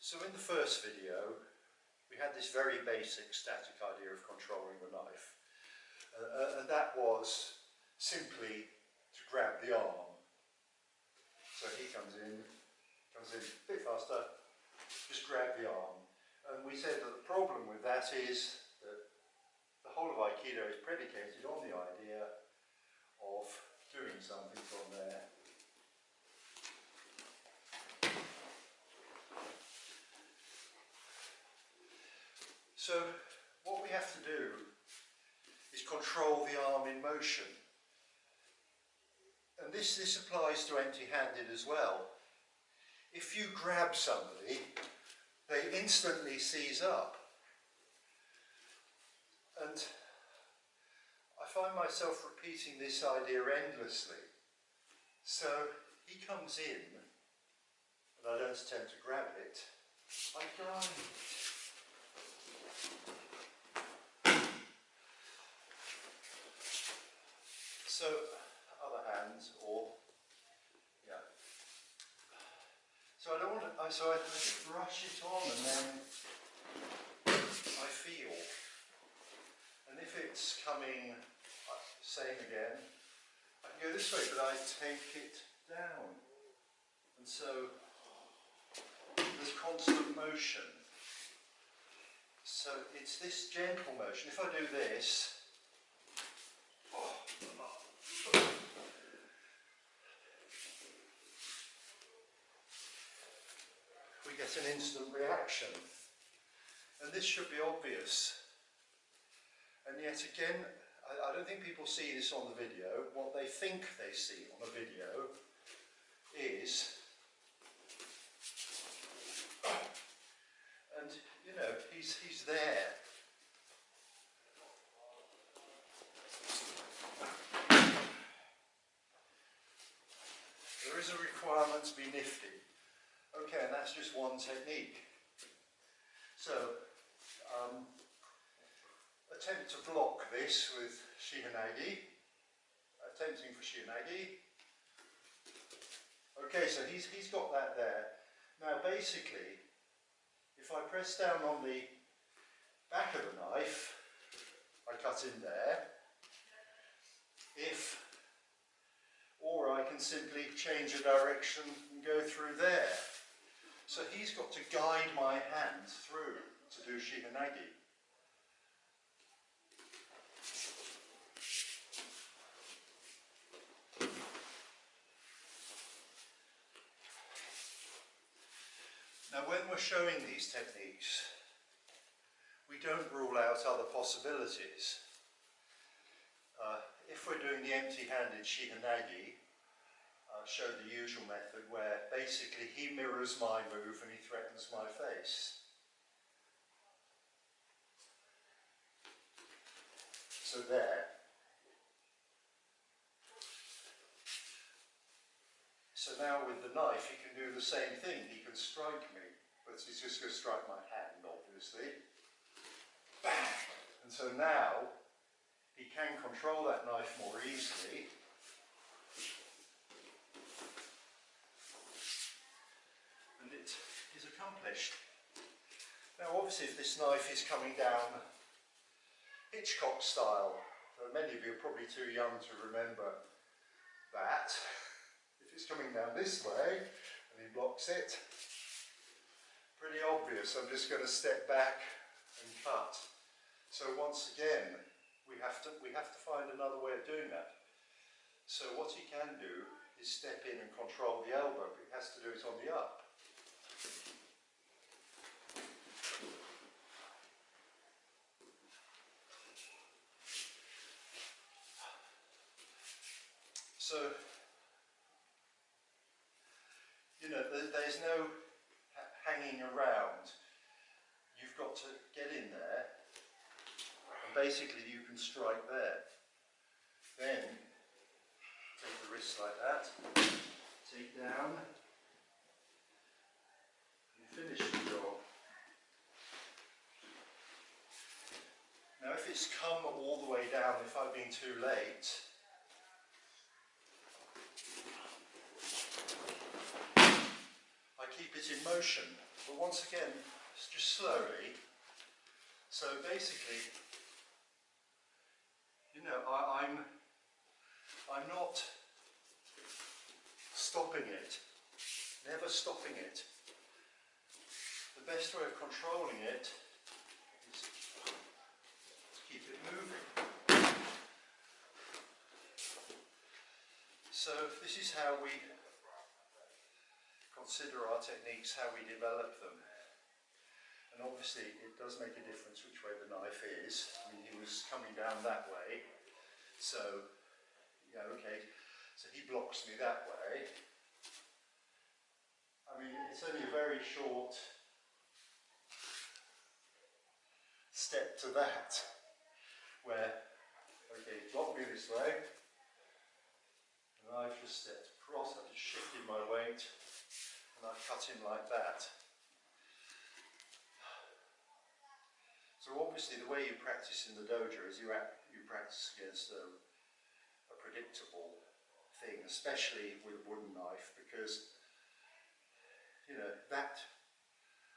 So in the first video, we had this very basic static idea of controlling the knife. And that was simply to grab the arm. So he comes in a bit faster, just grab the arm. And we said that the problem with that is that the whole of Aikido is predicated on the idea of doing something from there. So what we have to do is control the arm in motion. And this applies to empty-handed as well. If you grab somebody, they instantly seize up. And I find myself repeating this idea endlessly. So he comes in, and I don't attempt to grab it, I grind it. So, other hands, or, yeah. So I don't want to, so I just brush it on and then I feel. And if it's coming, same again, I can go this way, but I take it down. And so, there's constant motion. So it's this gentle motion. If I do this, we get an instant reaction. And this should be obvious. And yet again, I don't think people see this on the video. What they think they see on the video is, and you know, he's there. There is a requirement to be nifty. Okay, and that's just one technique. So, attempt to block this with Shihanagi. Attempting for Shihanagi. Okay, so he's got that there. Now basically, if I press down on the back of the knife, I cut in there. Or I can simply change a direction and go through there. So he's got to guide my hand through to do Shihanagi. Now when we're showing these techniques, we don't rule out other possibilities. If we're doing the empty-handed Shihanagi, show the usual method where basically he mirrors my move and he threatens my face. So there. So now with the knife he can do the same thing. He can strike me, but he's just going to strike my hand, obviously. Bang! And so now he can control that knife more easily. And it is accomplished. Now obviously if this knife is coming down Hitchcock style, many of you are probably too young to remember that. If it's coming down this way and he blocks it, pretty obvious. I'm just going to step back and cut. So once again, we have to find another way of doing that. So what he can do is step in and control the elbow, but he has to do it on the up. So, you know, there's no hanging around. You've got to get in there, and basically you can strike there. Then, take the wrist like that, take down, and finish the job. Now if it's come all the way down, if I've been too late, I keep it in motion. But once again, just slowly. So basically, you know, I'm not stopping it, never stopping it. The best way of controlling it is to keep it moving. So this is how we consider our techniques, how we develop them. And obviously it does make a difference which way the knife is. I mean, he was coming down that way, so, yeah, okay, so he blocks me that way. I mean, it's only a very short step to that, where, okay, he blocked me this way, and I've just stepped across, I've just shifted my weight, and I've cut him like that. So obviously the way you practice in the dojo is you practice against a predictable thing, especially with a wooden knife, because, you know, that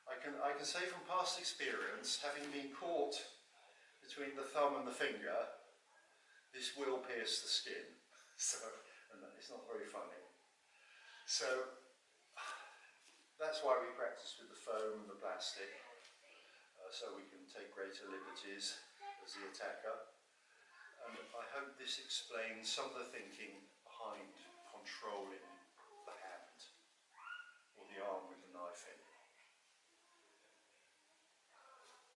I can say from past experience, having been caught between the thumb and the finger, this will pierce the skin. So, and it's not very funny. So that's why we practice with the foam and the plastic, so we can take greater liberties as the attacker. And I hope this explains some of the thinking behind controlling the hand or the arm